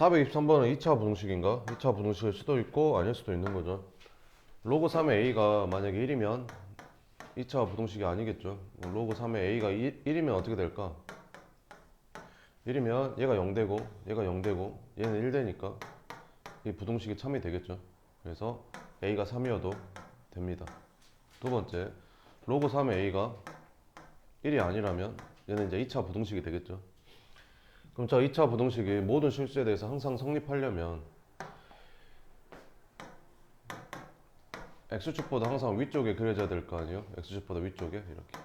423번은 2차 부등식인가? 2차 부등식일 수도 있고 아닐 수도 있는 거죠. 로그 3의 a가 만약에 1이면 2차 부등식이 아니겠죠. 로그 3의 a가 1이면 어떻게 될까? 1이면 얘가 0되고 얘가 0되고 얘는 1되니까 이 부등식이 참이 되겠죠. 그래서 a가 3이어도 됩니다. 두 번째, 로그 3의 a가 1이 아니라면 얘는 이제 2차 부등식이 되겠죠. 그럼 저 2차 부등식이 모든 실수에 대해서 항상 성립하려면 x축보다 항상 위쪽에 그려져야 될 거 아니에요? x축보다 위쪽에 이렇게.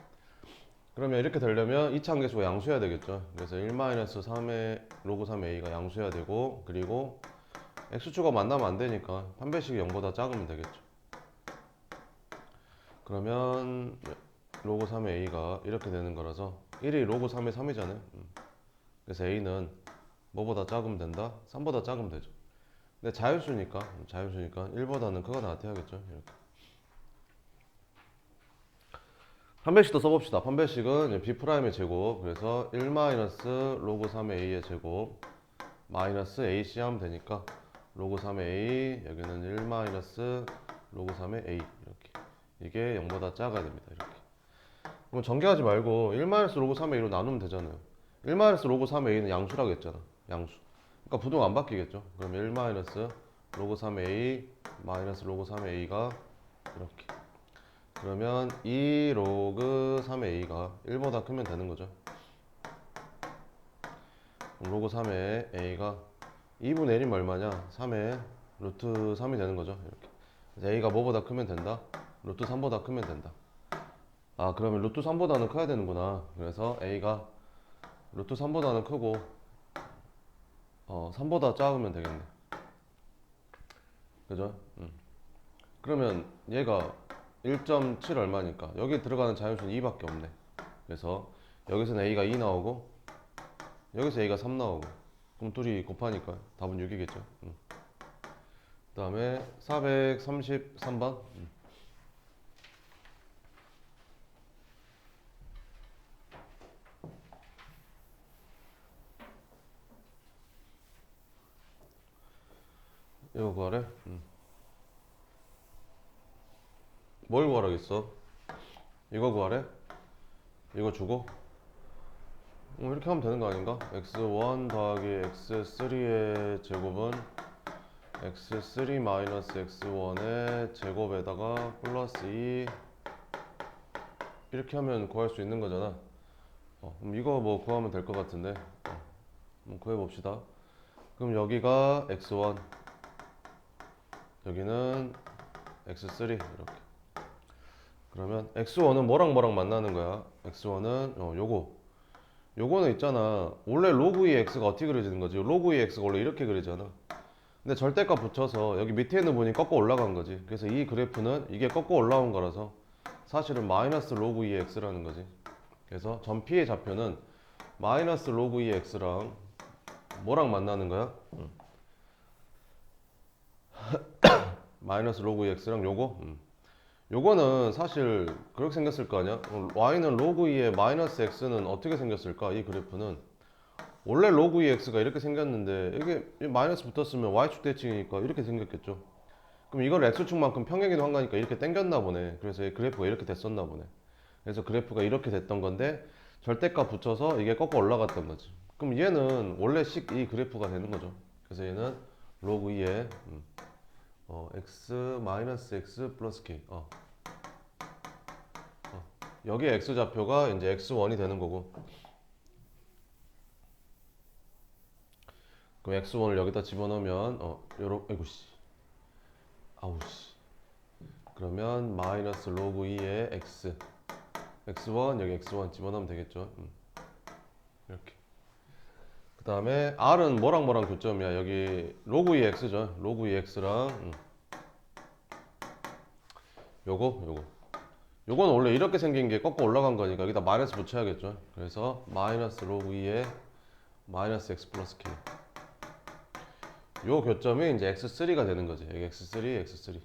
그러면 이렇게 되려면 2차 함계수가 양수해야 되겠죠. 그래서 1-3의 로그 3의 a가 양수해야 되고, 그리고 x축과 만나면 안 되니까 판별식이 0보다 작으면 되겠죠. 그러면 로그 3의 a가 이렇게 되는 거라서 1이 로그 3의 3이잖아요. 그래서 a는 뭐보다 작으면 된다? 3보다 작으면 되죠. 근데 자유수니까 1보다는 크거나 나타야겠죠. 이렇게. 판별식도 써봅시다. 판별식은 b'의 제곱, 그래서 1 로그 3의 a의 제곱 마이너스 ac 하면 되니까 로그 3의 a, 여기는 1 로그 3의 a, 이렇게. 이게 0보다 작아야 됩니다. 이렇게. 그럼 전개하지 말고 1 로그 3의 a로 나누면 되잖아요. 1 로그 3의 a는 양수라고 했잖아. 양수. 그러니까 부등 안 바뀌겠죠. 그럼 1 로그 3의 a 마이너스 로그 3의 a가 이렇게. 그러면 2 로그 3의 a가 1보다 크면 되는 거죠. 로그 3의 a가 2분의 1이면 얼마냐? 3의 루트 3이 되는 거죠. 이렇게. 그래서 a가 뭐보다 크면 된다? 루트 3보다 크면 된다. 아, 그러면 루트 3보다는 커야 되는구나. 그래서 a가 루트 3보다는 크고 3보다 작으면 되겠네. 그죠? 그러면 얘가 1.7 얼마니까 여기 들어가는 자연수는 2밖에 없네. 그래서 여기서는 a가 2 나오고 여기서 a가 3 나오고, 그럼 둘이 곱하니까 답은 6이겠죠. 그 다음에 433번. 이거 구하래? 뭘 구하라겠어? 이거 구하래? 이거 주고? 이렇게 하면 되는 거 아닌가? x1 더하기 x3의 제곱은 x3 마이너스 x1의 제곱에다가 플러스 2, 이렇게 하면 구할 수 있는 거잖아. 그럼 이거 뭐 구하면 될 것 같은데, 한번 구해봅시다. 그럼 여기가 x1, 여기는 x3 이렇게. 그러면 x1은 뭐랑 뭐랑 만나는 거야? x1은 요거는 있잖아. 원래 로그 2의 x가 어떻게 그려지는 거지? 로그 2의 x가 원래 이렇게 그려지잖아. 근데 절대값 붙여서 여기 밑에 있는 부분이 꺾어 올라간 거지. 그래서 이 그래프는 이게 꺾어 올라온 거라서 사실은 마이너스 로그 2의 x라는 거지. 그래서 전피의 좌표는 마이너스 로그 2의 x랑 뭐랑 만나는 거야? 마이너스 로그 2의 x랑 요거는 사실 그렇게 생겼을 거 아니야? y는 로그 2의 마이너스 x는 어떻게 생겼을까? 이 그래프는 원래 로그 2의 x가 이렇게 생겼는데 이게 마이너스 붙었으면 y축 대칭이니까 이렇게 생겼겠죠. 그럼 이걸 x축만큼 평행이동 한 거니까 이렇게 당겼나 보네. 그래서 이 그래프가 이렇게 됐었나 보네. 그래서 그래프가 이렇게 됐던 건데 절대값 붙여서 이게 꺾어 올라갔던 거지. 그럼 얘는 원래 이 그래프가 되는 거죠. 그래서 얘는 로그 2의 x 마이너스 x 플러스 k. 여기에 x 좌표가 이제 x1이 되는 거고. 그럼 x1을 여기다 집어넣으면 아이고 씨. 아우 씨. 그러면 마이너스 로그 2의 x1 여기 x1 집어넣으면 되겠죠. 이렇게. 그 다음에 r은 뭐랑 뭐랑 교점이야? 여기 로그 2의 x죠. 로그 2의 x랑 요거는 원래 이렇게 생긴 게 꺾어 올라간 거니까 여기다 마이너스 붙여야겠죠. 그래서 마이너스 로그 2의 마이너스 x 플러스 k. 요 교점이 이제 x3가 되는 거지. 여기 x3.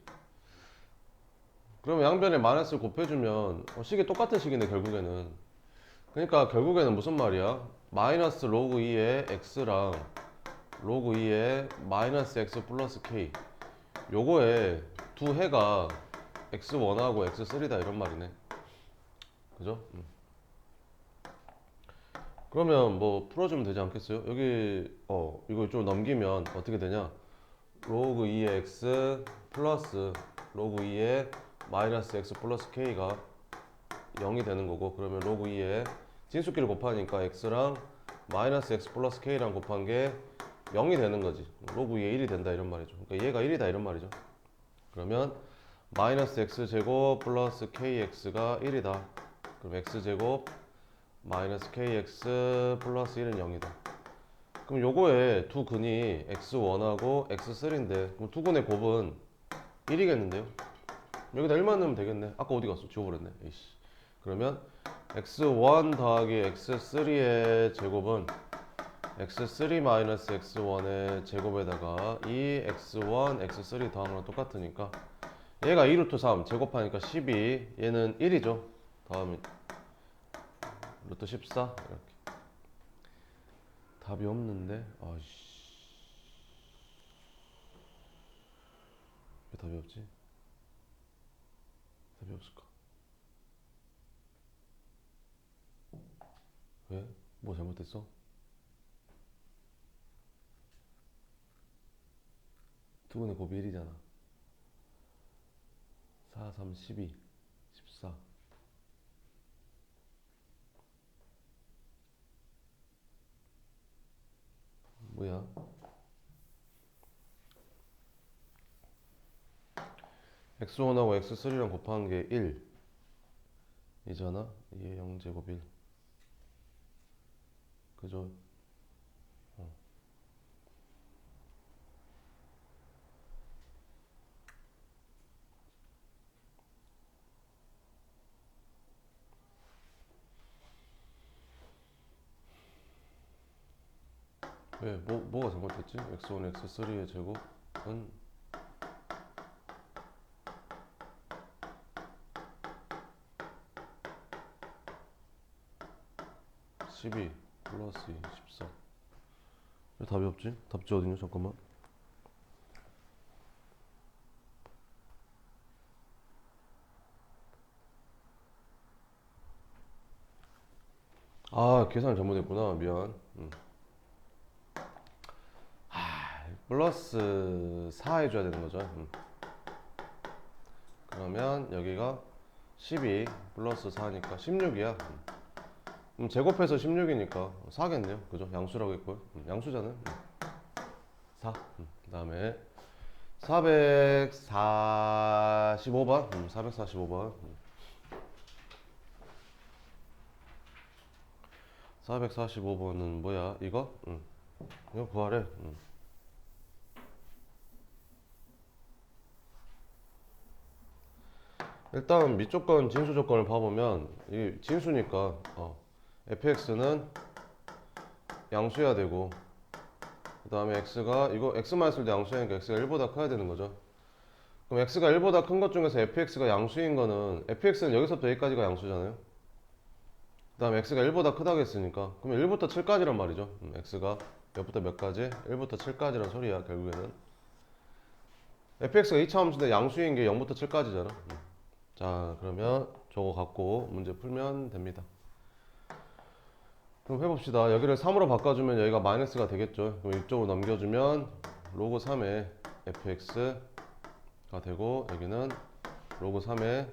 그러면 양변에 마이너스를 곱해주면 식이 똑같은 식인데 결국에는. 그러니까 결국에는 무슨 말이야? 마이너스 로그 2의 x랑 로그 2에 마이너스 x 플러스 k. 요거에 두 해가 x1하고 x3다 이런 말이네. 그죠? 그러면 뭐 풀어주면 되지 않겠어요? 여기 이거 좀 넘기면 어떻게 되냐? 로그 2의 x 플러스 로그 2의 마이너스 x 플러스 k가 0이 되는 거고, 그러면 로그 2의 진수끼리 곱하니까 x랑 마이너스 x 플러스 k랑 곱한 게 0이 되는 거지. 로그 2의 1이 된다 이런 말이죠. 그러니까 얘가 1이다 이런 말이죠. 그러면 마이너스 x제곱 플러스 kx가 1이다. 그럼 x제곱 마이너스 kx 플러스 1은 0이다. 그럼 요거에 두 근이 x1하고 x3인데 그럼 두 근의 곱은 1이겠는데요? 여기다 1만 넣으면 되겠네. 아까 어디 갔어? 지워버렸네. 에이씨. 그러면 x1 더하기 x3의 제곱은 x3 마이너스 x1의 제곱에다가 이 x1, x3 더하는 거랑 똑같으니까 얘가 2루트 3 제곱하니까 12, 얘는 1이죠. 다음에 루트 14 이렇게. 답이 없는데 아이씨, 왜 답이 없지? 답이 없을까? 왜? 뭐 잘못됐어? 두근의 곱이 1이잖아. 4, 3, 12, 14. 뭐야? x1하고 x3랑 곱한 게 1 이잖아. 2의 0제곱 1. 그죠? 왜? 뭐가 잘못됐지? x1, x3의 제곱은 12 플러스 2, 14. 왜 답이 없지? 답지 어디냐? 잠깐만. 아, 계산 잘못했구나. 미안. 플러스 4 해줘야 되는 거죠. 그러면 여기가 12 플러스 4니까 16이야. 그럼 제곱해서 16이니까 4겠네요. 그죠? 양수라고 했고요. 양수잖아요. 4. 그 다음에 445번. 445번. 445번은 뭐야? 이거? 이거 구하래. 일단 밑조건 진수 조건을 봐보면 이 진수니까 fx는 양수여야 되고, 그 다음에 x가 이거 x만 했을 때 양수니까 x가 1보다 커야 되는 거죠. 그럼 x가 1보다 큰 것 중에서 fx가 양수인 거는 fx는 여기서부터 여기까지가 양수잖아요. 그 다음에 x가 1보다 크다고 했으니까 그러면 1부터 7까지란 말이죠. x가 몇부터 몇까지? 1부터 7까지란 소리야 결국에는. fx가 2차 함수인데 양수인 게 0부터 7까지잖아. 자, 그러면 저거 갖고 문제 풀면 됩니다. 그럼 해봅시다. 여기를 3으로 바꿔주면 여기가 마이너스가 되겠죠. 그럼 이쪽으로 넘겨주면 로그 3의 fx가 되고, 여기는 로그 3의,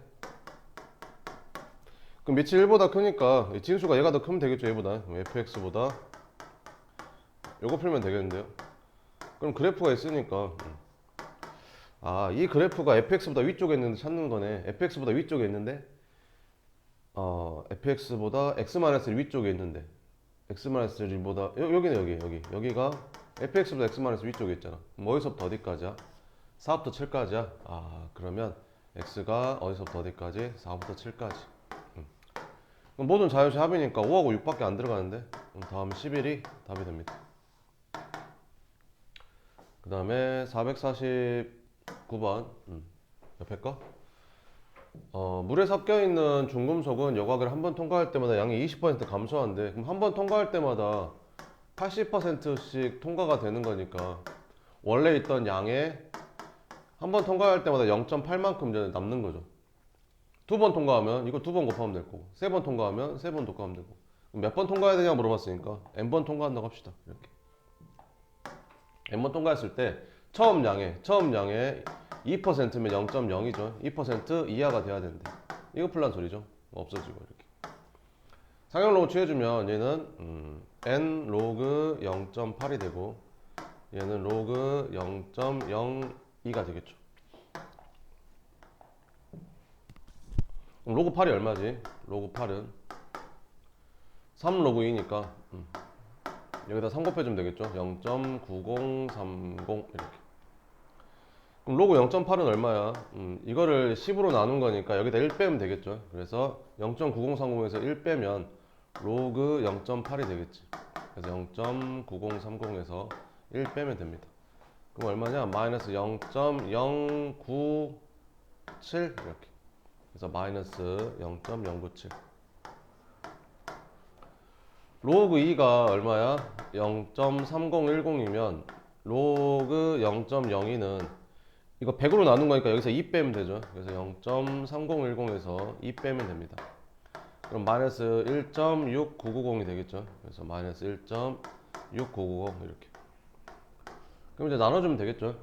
그럼 밑이 1보다 크니까 이 진수가 얘가 더 크면 되겠죠. 얘보다. 그럼 fx보다 요거 풀면 되겠는데요. 그럼 그래프가 있으니까 이 그래프가 fx보다 위쪽에 있는데 찾는 거네. fx보다 위쪽에 있는데 fx보다 x-1 위쪽에 있는데 x-1보다 여기네. 여기가 fx보다 x-1 위쪽에 있잖아. 그럼 어디서부터 어디까지야? 4부터 7까지야. 그러면 x가 어디서부터 어디까지? 4부터 7까지. 그럼 모든 자유시 합이니까 5하고 6밖에 안 들어가는데, 그럼 다음 11이 답이 됩니다. 그 다음에 449번 옆에 거. 물에 섞여 있는 중금속은 여과기를 한 번 통과할 때마다 양이 20% 감소한대. 그럼 한 번 통과할 때마다 80%씩 통과가 되는 거니까 원래 있던 양에 한 번 통과할 때마다 0.8만큼 이제 남는 거죠. 두 번 통과하면 이거 두 번 곱하면 될 거고, 세 번 통과하면 세 번 곱하면 되고. 몇 번 통과해야 되냐 물어봤으니까 n번 통과한다고 합시다. 이렇게 n번 통과했을 때 처음 양에 2%면 0.0이죠. 2% 이하가 돼야 된대. 이거 풀란 소리죠. 없어지고 이렇게. 상형 로그 취해주면 얘는 n 로그 0.8이 되고 얘는 로그 0.02가 되겠죠. 그럼 로그 8이 얼마지? 로그 8은 3 로그 2니까 여기다 3 곱해주면 되겠죠. 0.9030 이렇게. 그럼 로그 0.8은 얼마야? 이거를 10으로 나눈 거니까 여기다 1 빼면 되겠죠. 그래서 0.9030에서 1 빼면 로그 0.8이 되겠지. 그래서 0.9030에서 1 빼면 됩니다. 그럼 얼마냐? 마이너스 0.097 이렇게. 그래서 마이너스 0.097. 로그 2가 얼마야? 0.3010이면 로그 0.02는 이거 100으로 나눈 거니까 여기서 2 빼면 되죠. 그래서 0.3010에서 2 빼면 됩니다. 그럼 마이너스 1.6990이 되겠죠. 그래서 마이너스 1.6990 이렇게. 그럼 이제 나눠주면 되겠죠.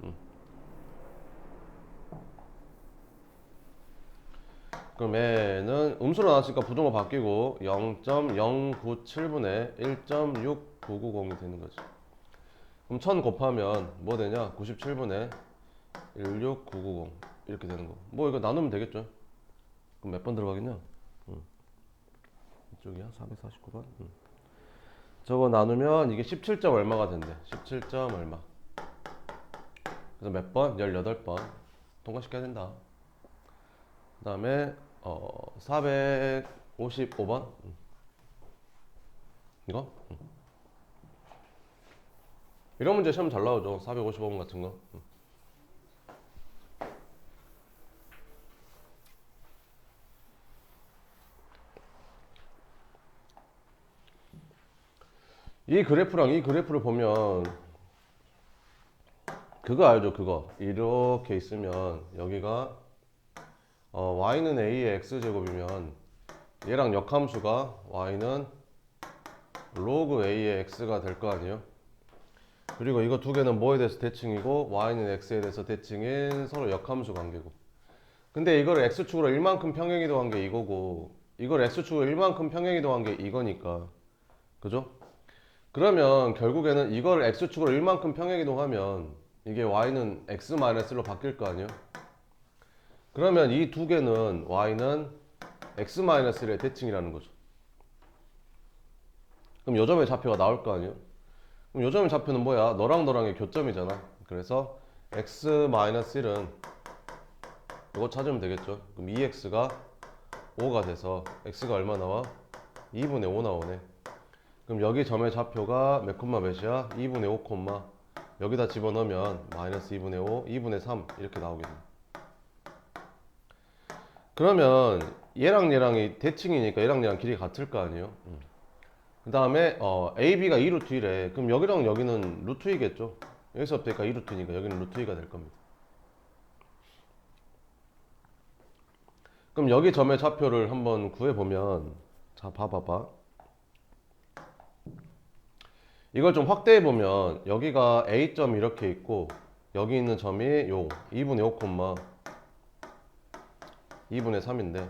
그럼 얘는 음수로 나왔으니까 부등호 바뀌고 0.097분의 1.6990이 되는 거지. 그럼 1000 곱하면 뭐 되냐? 97분의 16990 이렇게 되는 거. 뭐 이거 나누면 되겠죠. 그럼 몇 번 들어가겠냐? 이쪽이야? 449번. 저거 나누면 이게 17점 얼마가 된대. 17점 얼마. 그래서 몇 번? 18번 통과시켜야 된다. 그 다음에 455번 이거? 이런 문제 시험 잘 나오죠. 455번 같은 거. 이 그래프랑 이 그래프를 보면 그거 알죠? 그거 이렇게 있으면 여기가 y는 a의 x제곱이면 얘랑 역함수가 y는 로그 a의 x가 될 거 아니에요? 그리고 이거 두 개는 뭐에 대해서 대칭이고 y는 x에 대해서 대칭인 서로 역함수 관계고. 근데 이걸 x축으로 1만큼 평행이동한 게 이거고 이걸 x축으로 1만큼 평행이동한 게 이거니까. 그죠? 그러면 결국에는 이걸 x축으로 1만큼 평행이동하면 이게 y는 x-1로 바뀔 거 아니에요? 그러면 이 두 개는 y는 x-1의 대칭이라는 거죠. 그럼 요점의 좌표가 나올 거 아니에요? 그럼 요점의 좌표는 뭐야? 너랑 너랑의 교점이잖아. 그래서 x-1은 이거 찾으면 되겠죠. 그럼 2x가 5가 돼서 x가 얼마 나와? 2분의 5 나오네. 그럼 여기 점의 좌표가 몇 콤마 몇이야? 2분의 5 콤마. 여기다 집어넣으면 마이너스 2분의 5, 2분의 3 이렇게 나오겠네. 그러면 얘랑 얘랑이 대칭이니까 얘랑 얘랑 길이 같을 거 아니에요? 그 다음에 AB가 2루트 1에 그럼 여기랑 여기는 루트 2겠죠? 여기서부터 2루트니까 여기는 루트 2가 될 겁니다. 그럼 여기 점의 좌표를 한번 구해보면 자 봐봐봐. 이걸 좀 확대해보면 여기가 A점이 이렇게 있고 여기 있는 점이 요 2분의 5 콤마 2분의 3인데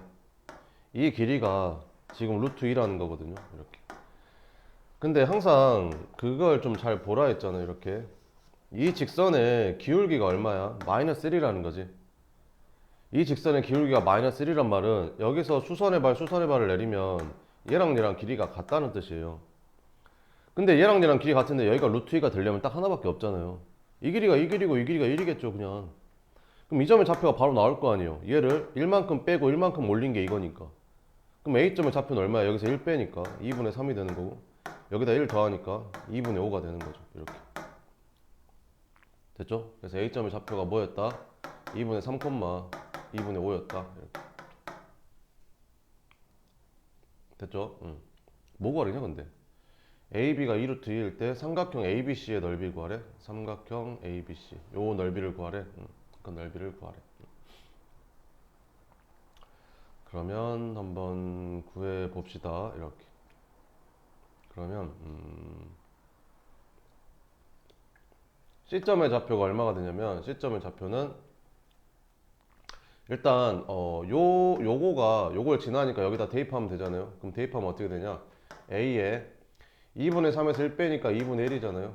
이 길이가 지금 루트 2라는 거거든요. 이렇게. 근데 항상 그걸 좀 잘 보라 했잖아요. 이렇게 이 직선의 기울기가 얼마야? 마이너스 1이라는 거지. 이 직선의 기울기가 마이너스 1이란 말은 여기서 수선의 발을 내리면 얘랑 얘랑 길이가 같다는 뜻이에요. 근데 얘랑 얘랑 길이 같은데 여기가 루트 2가 되려면 딱 하나밖에 없잖아요. 이 길이가 이 길이고 이 길이가 1이겠죠 그냥. 그럼 이 점의 좌표가 바로 나올 거 아니에요. 얘를 1만큼 빼고 1만큼 올린 게 이거니까. 그럼 A점의 좌표는 얼마야? 여기서 1 빼니까 2분의 3이 되는 거고 여기다 1 더하니까 2분의 5가 되는 거죠. 이렇게. 됐죠? 그래서 A점의 좌표가 뭐였다? 2분의 3, 2분의 5였다. 이렇게. 됐죠? 뭐가 어리냐 근데? AB가 2루트 2일 때 삼각형 ABC의 넓이 구하래. 삼각형 ABC 요 넓이를 구하래. 그 넓이를 구하래. 그러면 한번 구해 봅시다. 이렇게. 그러면 C점의 좌표가 얼마가 되냐면 C점의 좌표는 일단 요걸 지나니까 여기다 대입하면 되잖아요. 그럼 대입하면 어떻게 되냐? A에 2분의 3에서 1 빼니까 2분의 1이잖아요.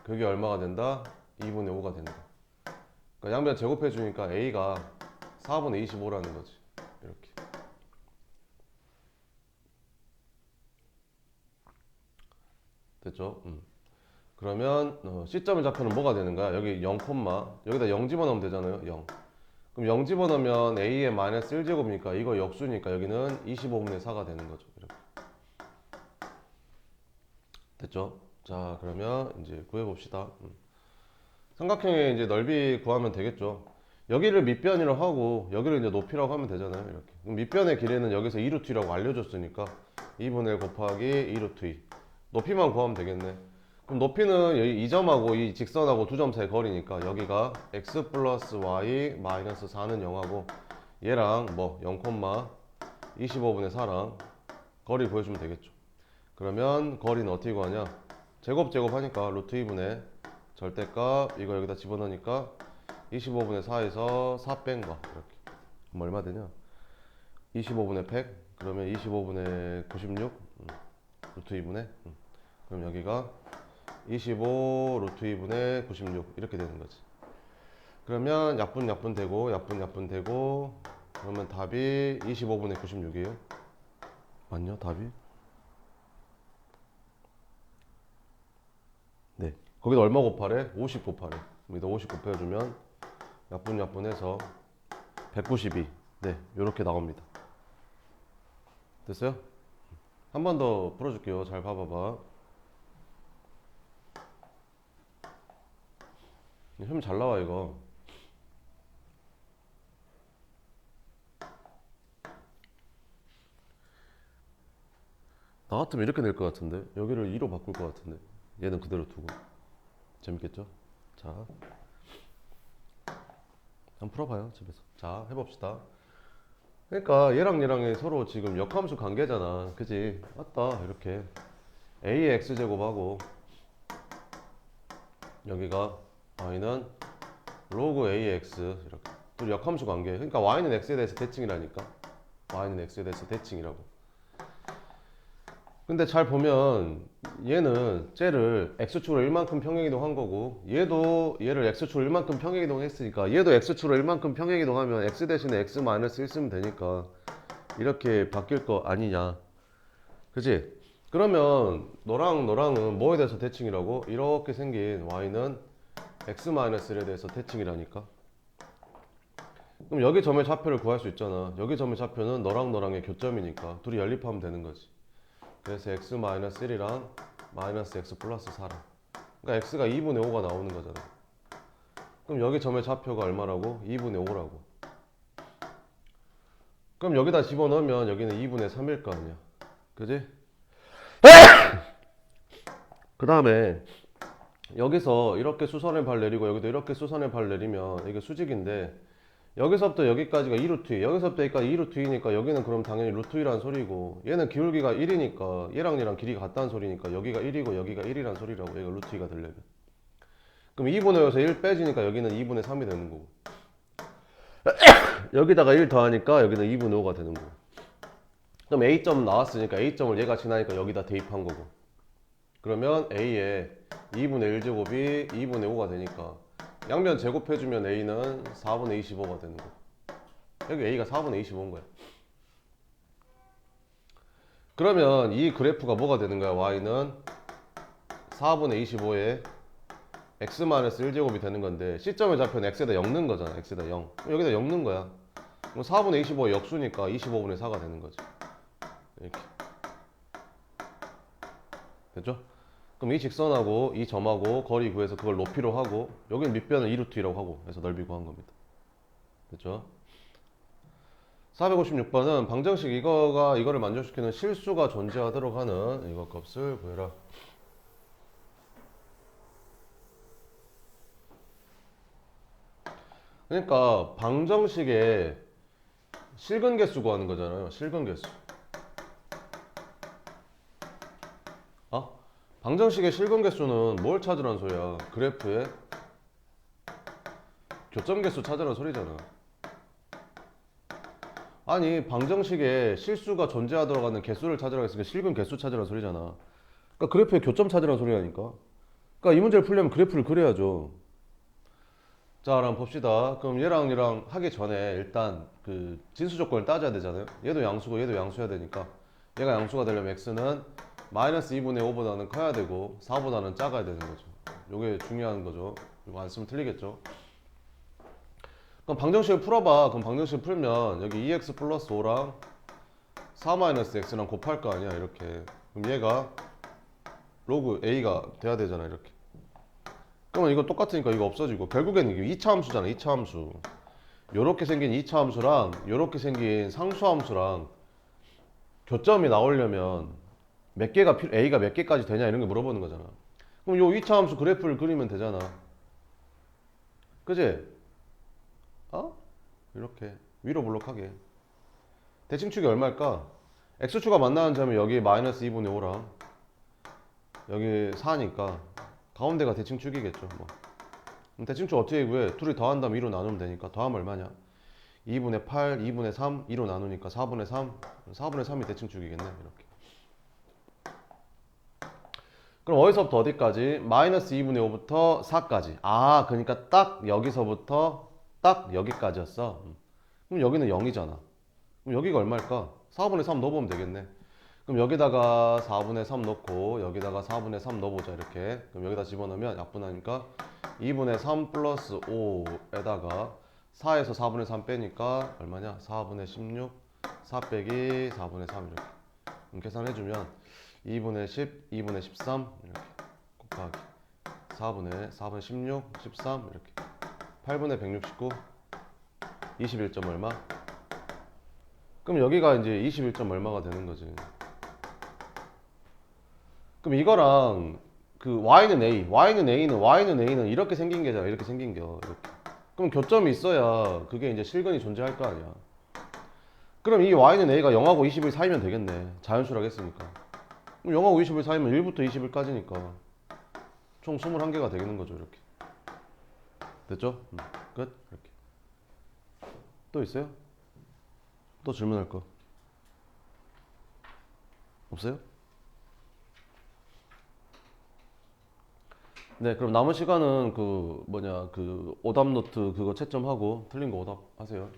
그게 얼마가 된다? 2분의 5가 된다. 그러니까 양변 제곱해 주니까 A가 4분의 25라는 거지. 이렇게. 됐죠? 그러면 C점의 좌표는 뭐가 되는 거야? 여기 0, 여기다 0 집어넣으면 되잖아요. 0. 그럼 0 집어넣으면 A의 마이너스 1제곱이니까 이거 역수니까 여기는 25분의 4가 되는 거죠. 이렇게. 됐죠? 자, 그러면 이제 구해봅시다. 삼각형의 이제 넓이 구하면 되겠죠. 여기를 밑변이라고 하고 여기를 이제 높이라고 하면 되잖아요. 이렇게. 그럼 밑변의 길이는 여기서 2루트 2라고 알려줬으니까 2분의 1 곱하기 2루트 2. 높이만 구하면 되겠네. 그럼 높이는 이 점하고 이 직선하고 두 점 사이 거리니까 여기가 x 플러스 y 마이너스 4는 0하고 얘랑 뭐 0, 25분의 4랑 거리 구해주면 되겠죠. 그러면 거리는 어떻게 구하냐? 제곱 하니까 루트 2분의 절대값 이거 여기다 집어넣으니까 25분의 4에서 4 뺀 거 이렇게. 그럼 얼마 되냐? 25분의 100 그러면 25분의 96 루트 2분의 그럼 여기가 25 루트 2분의 96 이렇게 되는 거지. 그러면 약분 되고 그러면 답이 25분의 96이에요. 맞냐 답이? 네. 거기다 얼마 곱하래? 50 곱하래. 여기다 50 곱해주면 약분해서 192. 네, 요렇게 나옵니다. 됐어요? 한 번 더 풀어줄게요. 잘 봐봐봐. 흠 잘 나와 이거. 나 같으면 이렇게 낼 것 같은데 여기를 2로 바꿀 것 같은데 얘는 그대로 두고. 재밌겠죠? 자, 한번 풀어봐요 집에서. 자, 해봅시다. 그러니까 얘랑 서로 지금 역함수 관계잖아. 그지? 맞다. 이렇게 a의 x제곱하고 여기가 y는 로그 a의 x 이렇게 둘이 역함수 관계. 그러니까 y는 x에 대해서 대칭이라니까. y는 x에 대해서 대칭이라고. 근데 잘 보면 얘는 쟤를 x축으로 1만큼 평행이동한 거고 얘도 얘를 x축으로 1만큼 평행이동했으니까 얘도 x축으로 1만큼 평행이동하면 x 대신에 x 마이너스 1 쓰면 되니까 이렇게 바뀔 거 아니냐. 그치? 그러면 너랑은 뭐에 대해서 대칭이라고? 이렇게 생긴 y는 x 마이너스 1에 대해서 대칭이라니까. 그럼 여기 점의 좌표를 구할 수 있잖아. 여기 점의 좌표는 너랑의 교점이니까 둘이 연립하면 되는 거지. 그래서 x-1이랑 마이너스 x 플러스 4랑 그러니까 x가 2분의 5가 나오는 거잖아. 그럼 여기 점의 좌표가 얼마라고? 2분의 5라고. 그럼 여기다 집어넣으면 여기는 2분의 3일 거 아니야. 그지? 그 다음에 여기서 이렇게 수선의 발 내리고 여기도 이렇게 수선의 발 내리면 이게 수직인데 여기서부터 여기까지가 2루트 2 여기서부터 여기까지 2루트 2니까 여기는 그럼 당연히 루트 2라는 소리고 얘는 기울기가 1이니까 얘랑 길이가 같다는 소리니까 여기가 1이고 여기가 1이라는 소리라고. 얘가 루트 2가 되려면 그럼 2분의 5에서 1 빼지니까 여기는 2분의 3이 되는 거고 여기다가 1 더하니까 여기는 2분의 5가 되는 거고. 그럼 A점 나왔으니까 A점을 얘가 지나니까 여기다 대입한 거고. 그러면 A에 2분의 1제곱이 2분의 5가 되니까 양변 제곱해주면 A는 4분의 25가 되는 거야. 여기 A가 4분의 25인 거야. 그러면 이 그래프가 뭐가 되는 거야? Y는 4분의 25에 X-1제곱이 되는 건데 C점의 좌표는 X에다 0 넣은 거잖아. X에다 0. 여기다 0 넣은 거야. 그럼 4분의 25가 역수니까 25분의 4가 되는 거지. 이렇게. 됐죠? 그럼 이 직선하고 이 점하고 거리 구해서 그걸 높이로 하고 여기는 밑변은 2루트 2라고 하고 해서 넓이 구한 겁니다. 됐죠? 456번은 방정식 이거를 만족시키는 실수가 존재하도록 하는 이거 값을 구해라. 그러니까 방정식에 실근 개수 구하는 거잖아요. 실근 개수. 방정식의 실근 개수는 뭘 찾으라는 소리야? 그래프의 교점 개수 찾으라는 소리잖아. 아니 방정식에 실수가 존재하도록 하는 개수를 찾으라고 했으니까 실근 개수 찾으라는 소리잖아. 그러니까 그래프의 교점 찾으라는 소리라니까. 그러니까 이 문제를 풀려면 그래프를 그려야죠. 자, 그럼 봅시다. 그럼 얘랑 하기 전에 일단 그 진수 조건을 따져야 되잖아요. 얘도 양수고 얘도 양수여야 되니까 얘가 양수가 되려면 x는 마이너스 2분의 5보다는 커야 되고 4보다는 작아야 되는 거죠. 요게 중요한 거죠. 이거 안 쓰면 틀리겠죠. 그럼 방정식을 풀어봐. 그럼 방정식을 풀면 여기 2x 플러스 5랑 4 마이너스 x랑 곱할 거 아니야 이렇게. 그럼 얘가 로그 a가 돼야 되잖아 이렇게. 그러면 이거 똑같으니까 이거 없어지고 결국에는 이게 2차 함수잖아. 2차 함수. 요렇게 생긴 2차 함수랑 요렇게 생긴 상수 함수랑 교점이 나오려면 몇 개가 A가 몇 개까지 되냐 이런 거 물어보는 거잖아. 그럼 요 2차 함수 그래프를 그리면 되잖아. 그지? 이렇게 위로 볼록하게. 대칭축이 얼마일까? x축가 만나는 점이 여기 마이너스 2분의 5랑 여기 4니까 가운데가 대칭축이겠죠. 뭐. 그럼 대칭축 어떻게 구해? 둘이 더한 다음 2로 나누면 되니까 더하면 얼마냐? 2분의 8, 2분의 3, 2로 나누니까 4분의 3, 4분의 3이 대칭축이겠네. 이렇게. 그럼 어디서부터 어디까지? 마이너스 2분의 5부터 4까지. 그러니까 딱 여기서부터 딱 여기까지였어. 그럼 여기는 0이잖아. 그럼 여기가 얼마일까? 4분의 3 넣어보면 되겠네. 그럼 여기다가 4분의 3 넣고 여기다가 4분의 3 넣어보자 이렇게. 그럼 여기다 집어넣으면 약분하니까 2분의 3 플러스 5에다가 4에서 4분의 3 빼니까 얼마냐? 4분의 16, 4 빼기 4분의 3 이렇게. 그럼 계산해주면 2분의 10, 2분의 13 이렇게 곱하기 4분의 16, 13 이렇게 8분의 169, 21점 얼마? 그럼 여기가 이제 21점 얼마가 되는 거지. 그럼 이거랑 그 y는 A는 이렇게 생긴 게잖아. 이렇게 생긴 겨. 이렇게. 그럼 교점이 있어야 그게 이제 실근이 존재할 거 아니야. 그럼 이 y는 A가 0하고 20일 사이면 되겠네. 자연수라고 했으니까. 그럼 0하고 20일 사이면 1부터 20일까지니까 총 21개가 되겠는 거죠. 이렇게. 됐죠? 끝. 이렇게. 또 있어요? 또 질문할 거 없어요? 네, 그럼 남은 시간은 그 오답 노트 그거 채점하고 틀린 거 오답 하세요.